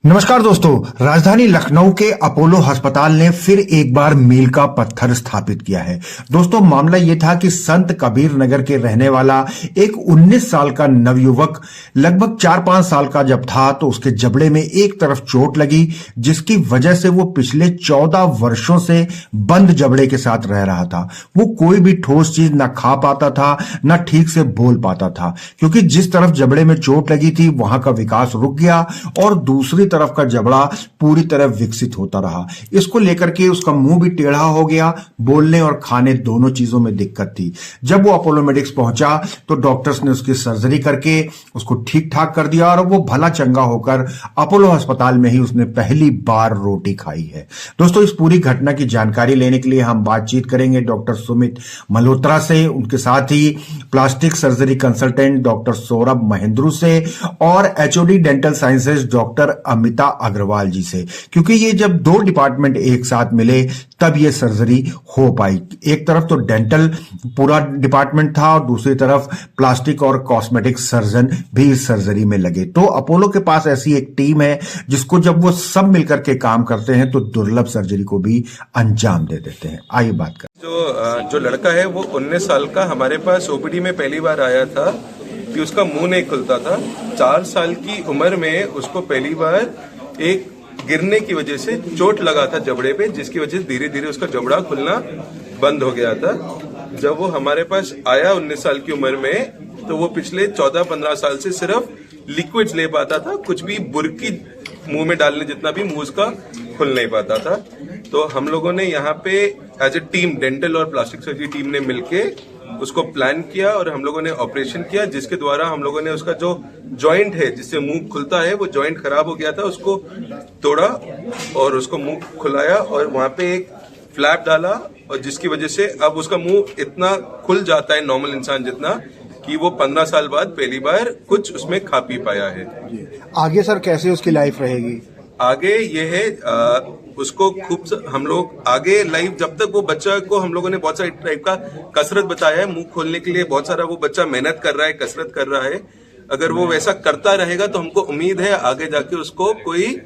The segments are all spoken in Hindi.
नमस्कार दोस्तों, राजधानी लखनऊ के अपोलो अस्पताल ने फिर एक बार मील का पत्थर स्थापित किया है। दोस्तों, मामला ये था कि संत कबीर नगर के रहने वाला एक 19 साल का नवयुवक लगभग 4-5 साल का जब था तो उसके जबड़े में एक तरफ चोट लगी, जिसकी वजह से वो पिछले 14 वर्षों से बंद जबड़े के साथ रह रहा था। वो कोई भी ठोस चीज ना खा पाता था, ना ठीक से बोल पाता था, क्योंकि जिस तरफ जबड़े में चोट लगी थी वहां का विकास रुक गया और दूसरी तरफ का जबड़ा पूरी तरह विकसित होता रहा। इसको लेकर के उसका मुंह भी टेढ़ा हो गया, बोलने और खाने दोनों चीजों में दिक्कत थी। जब वो अपोलो मेडिक्स पहुंचा तो डॉक्टर्स ने उसकी सर्जरी करके उसको ठीक ठाक कर दिया और वो भला चंगा होकर अपोलो अस्पताल में ही उसने पहली बार रोटी खाई है। दोस्तों, इस पूरी घटना की जानकारी लेने के लिए हम बातचीत करेंगे डॉक्टर सुमित मल्होत्रा से, उनके साथ ही plastic surgery consultant doctor Saurabh Mahendru से और HOD dental sciences doctor Amita Agarwal ji से, क्योंकि ये जब दो डिपार्टमेंट एक साथ मिले तब ये सर्जरी हो पाई। एक तरफ तो डेंटल पूरा डिपार्टमेंट था और दूसरी तरफ प्लास्टिक और कॉस्मेटिक सर्जन भी इस सर्जरी में लगे। तो अपोलो के पास ऐसी एक टीम है जिसको जब वो सब मिलकर के काम करते हैं तो दुर्लभ सर्जरी को भी अंजाम दे देते हैं। आइए बात करें। जो लड़का है वो 19 साल का हमारे पास ओपीडी में पहली बार आया था कि उसका मुंह नहीं खुलता था। 4 साल की उम्र में उसको पहली बार एक गिरने की वजह से चोट लगा था जबड़े पे, जिसकी वजह से धीरे धीरे उसका जबड़ा खुलना बंद हो गया था। जब वो हमारे पास आया 19 साल की उम्र में तो वो पिछले 14-15 साल से सिर्फ लिक्विड्स ले पाता था, कुछ भी बुरकी मुंह में डालने जितना भी मुंह उसका खुल नहीं पाता था। तो हम लोगों ने यहाँ पे एज ए टीम, डेंटल और प्लास्टिक सर्जरी टीम ने मिलके उसको प्लान किया और हम लोगों ने ऑपरेशन किया, जिसके द्वारा हम लोगों ने उसका जो जॉइंट है जिससे मुंह खुलता है वो जॉइंट खराब हो गया था, उसको तोड़ा और उसको मुंह खुलाया और वहां पे एक फ्लैप डाला, और जिसकी वजह से अब उसका मुंह इतना खुल जाता है नॉर्मल इंसान जितना, कि वो 15 साल बाद पहली बार कुछ उसमें खा पी पाया है। आगे सर कैसे उसकी लाइफ रहेगी? आगे ये है उसको खूब हम लोग आगे लाइफ, जब तक वो बच्चा को हम लोगों ने बहुत सारे टाइप का कसरत बताया है मुंह खोलने के लिए, बहुत सारा वो बच्चा मेहनत कर रहा है, कसरत कर रहा है। अगर वो वैसा करता रहेगा तो हमको उम्मीद है आगे जाके उसको कोई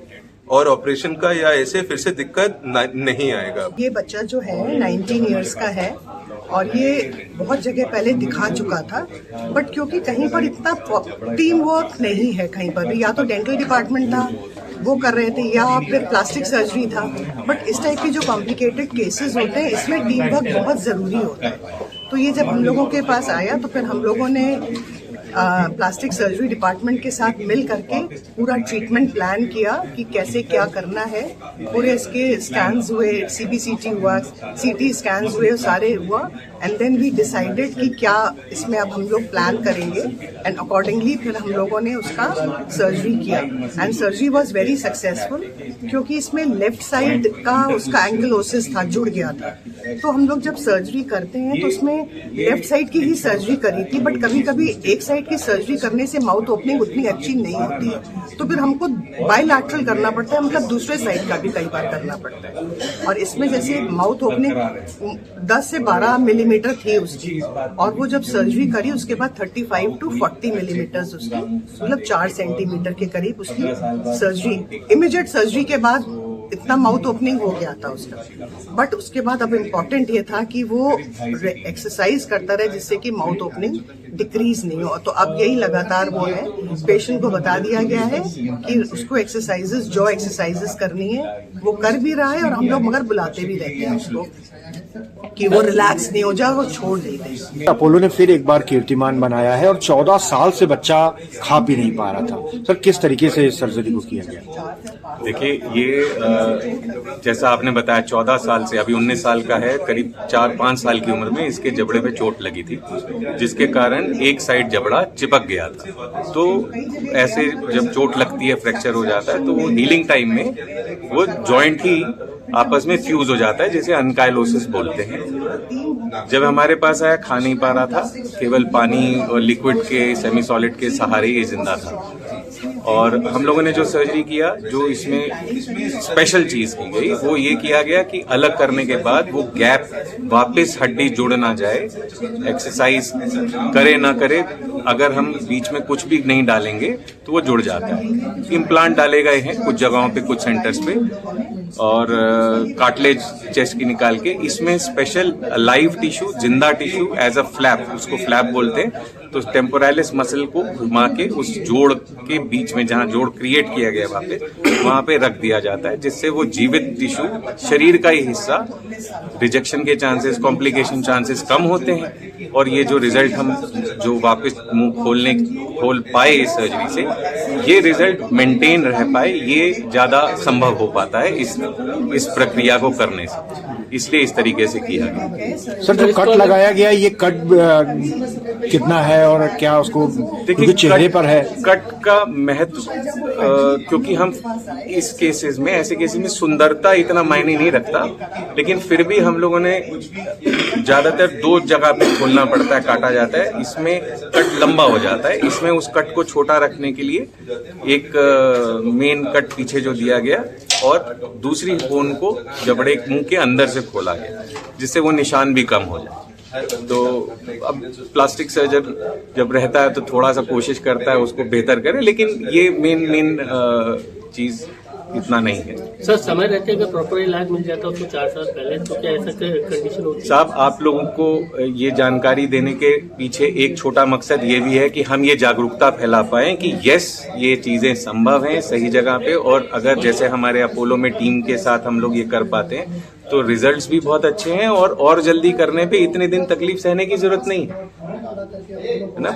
और ऑपरेशन का या ऐसे फिर से दिक्कत नहीं आएगा। ये बच्चा जो है 19 इयर्स का है और ये बहुत जगह पहले दिखा चुका था, बट क्योंकि कहीं पर इतना टीम वर्क नहीं है, कहीं पर भी या तो डेंटल डिपार्टमेंट था वो कर रहे थे या फिर प्लास्टिक सर्जरी था, बट इस टाइप की जो कॉम्प्लिकेटेड केसेस होते हैं इसमें टीम वर्क बहुत जरूरी होता है। तो ये जब हम लोगों के पास आया तो फिर हम लोगों ने प्लास्टिक सर्जरी डिपार्टमेंट के साथ मिल करके पूरा ट्रीटमेंट प्लान किया कि कैसे क्या करना है। पूरे इसके स्कैन्स हुए, सीबीसीटी हुआ, सीटी स्कैन्स हुए, सारे हुआ, एंड देन वी डिसाइडेड कि क्या इसमें अब हम लोग प्लान करेंगे, एंड अकॉर्डिंगली फिर हम लोगों ने उसका सर्जरी किया and surgery was very successful, क्योंकि इसमें लेफ्ट साइड का उसका एंकिलोसिस था, जुड़ गया था। तो हम लोग जब सर्जरी करते हैं तो उसमें लेफ्ट साइड की ही सर्जरी करी थी, बट कभी कभी एक साइड की सर्जरी करने से माउथ ओपनिंग उतनी अच्छी नहीं होती है, तो फिर हमको बायलैटरल करना पड़ता है, मतलब दूसरे साइड का भी कई बार करना पड़ता है। और इसमें जैसे माउथ ओपनिंग 10 से 12 मिलीमीटर थी उसकी, और वो जब सर्जरी करी उसके बाद 35 to 40 मिलीमीटर उसकी, मतलब 4 सेंटीमीटर के करीब उसकी सर्जरी, इमीडिएट सर्जरी के बाद इतना माउथ ओपनिंग हो गया था उसका। बट उसके बाद अब इम्पोर्टेंट ये था कि वो एक्सरसाइज करता रहे जिससे कि माउथ ओपनिंग डिक्रीज नहीं हो। तो अब यही लगातार वो है, पेशेंट को बता दिया गया है कि उसको एक्सरसाइजेस, जो एक्सरसाइजेस करनी है वो कर भी रहा है, और हम लोग मगर बुलाते भी रहते हैं उसको कि वो रिलैक्स नहीं हो जाए, वो छोड़ नहीं दे। अपोलो ने फिर एक बार कीर्तिमान बनाया है और 14 साल से बच्चा खा पी नहीं पा रहा था। सर, किस तरीके से इस सर्जरी को किया गया? देखिए, ये जैसा आपने बताया 14 साल से, अभी 19 साल का है, करीब 4-5 साल की उम्र में इसके जबड़े में चोट लगी थी, जिसके कारण एक साइड जबड़ा चिपक गया था। तो ऐसे जब चोट लगती है, फ्रैक्चर हो जाता है, तो वो हीलिंग टाइम में वो जॉइंट ही आपस में फ्यूज हो जाता है, जिसे अनकाइलोसिस बोलते हैं। जब हमारे पास आया खा नहीं पा रहा था, केवल पानी और लिक्विड के, सेमी सॉलिड के सहारे ये जिंदा था, और हम लोगों ने जो सर्जरी किया, जो इसमें स्पेशल चीज की गई वो ये किया गया कि अलग करने के बाद वो गैप वापस हड्डी जुड़ ना जाए। एक्सरसाइज करे ना करे, अगर हम बीच में कुछ भी नहीं डालेंगे तो वो जुड़ जाता है। इम्प्लांट डाले गए हैं कुछ जगहों पे, कुछ सेंटर्स पे, और कार्टिलेज चेस्ट की निकाल के इसमें स्पेशल लाइव टिश्यू, जिंदा टिश्यू एज अ फ्लैप, उसको फ्लैप बोलते हैं, तो टेम्पोरालिस मसल को घुमा के उस जोड़ के बीच में जहां जोड़ क्रिएट किया गया वहां पे रख दिया जाता है, जिससे वो जीवित टिश्यू, शरीर का ही हिस्सा, रिजेक्शन के चांसेस, कॉम्प्लिकेशन चांसेस कम होते हैं। और ये जो रिजल्ट हम जो वापस मुंह खोल पाए इस सर्जरी से, ये रिजल्ट मेंटेन रह पाए, ये ज्यादा संभव हो पाता है इस प्रक्रिया को करने से, इसलिए इस तरीके से किया गया। सर, जो कट लगाया गया, ये कट कितना है और क्या उसको देखिए चेहरे पर है? कट का महत्व, क्योंकि हम इस केसेस में, ऐसे केसेस में सुंदरता इतना मायने नहीं रखता, लेकिन फिर भी हम लोगों ने ज्यादातर 2 जगह पे खोलना पड़ता है, काटा जाता है। इसमें कट लंबा हो जाता है, इसमें उस कट को छोटा रखने के लिए एक मेन कट पीछे जो दिया गया और दूसरी बोन को जबड़े मुंह के अंदर से खोला गया, जिससे वो निशान भी कम हो जाए। तो अब प्लास्टिक सर्जन जब रहता है तो थोड़ा सा कोशिश करता है उसको बेहतर करे, लेकिन ये मेन चीज इतना नहीं है। सर, समय रहते अगर प्रॉपर इलाज मिल जाता उसको 4 साल पहले, तो क्या ऐसा कंडीशन होती है? साहब, आप लोगों को ये जानकारी देने के पीछे एक छोटा मकसद ये भी है कि हम ये जागरूकता फैला पाएं कि यस, ये चीजें संभव हैं सही जगह पे, और अगर जैसे हमारे अपोलो में टीम के साथ हम लोग ये कर पाते हैं तो रिजल्ट्स भी बहुत अच्छे हैं, और जल्दी करने पे इतने दिन तकलीफ सहने की जरूरत नहीं है ना।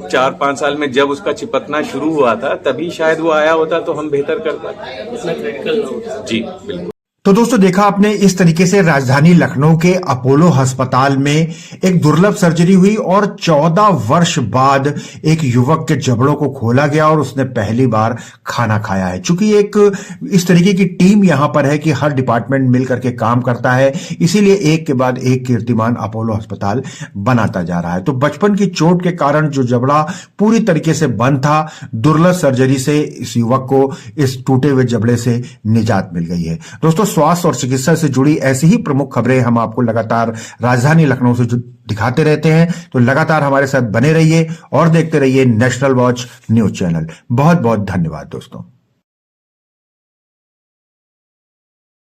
4-5 साल में जब उसका चिपकना शुरू हुआ था, तभी शायद वो आया होता तो हम बेहतर कर पाते। इतना क्रिटिकल ना होता। जी बिल्कुल। तो दोस्तों, देखा आपने, इस तरीके से राजधानी लखनऊ के अपोलो अस्पताल में एक दुर्लभ सर्जरी हुई और 14 वर्ष बाद एक युवक के जबड़ों को खोला गया और उसने पहली बार खाना खाया है। चूंकि एक इस तरीके की टीम यहां पर है कि हर डिपार्टमेंट मिलकर के काम करता है, इसीलिए एक के बाद एक कीर्तिमान अपोलो अस्पताल बनाता जा रहा है। तो बचपन की चोट के कारण जो जबड़ा पूरी तरीके से बंद था, दुर्लभ सर्जरी से इस युवक को इस टूटे हुए जबड़े से निजात मिल गई है। दोस्तों, स्वास्थ्य और चिकित्सा से जुड़ी ऐसी ही प्रमुख खबरें हम आपको लगातार राजधानी लखनऊ से दिखाते रहते हैं, तो लगातार हमारे साथ बने रहिए और देखते रहिए नेशनल वॉच न्यूज चैनल। बहुत बहुत धन्यवाद दोस्तों।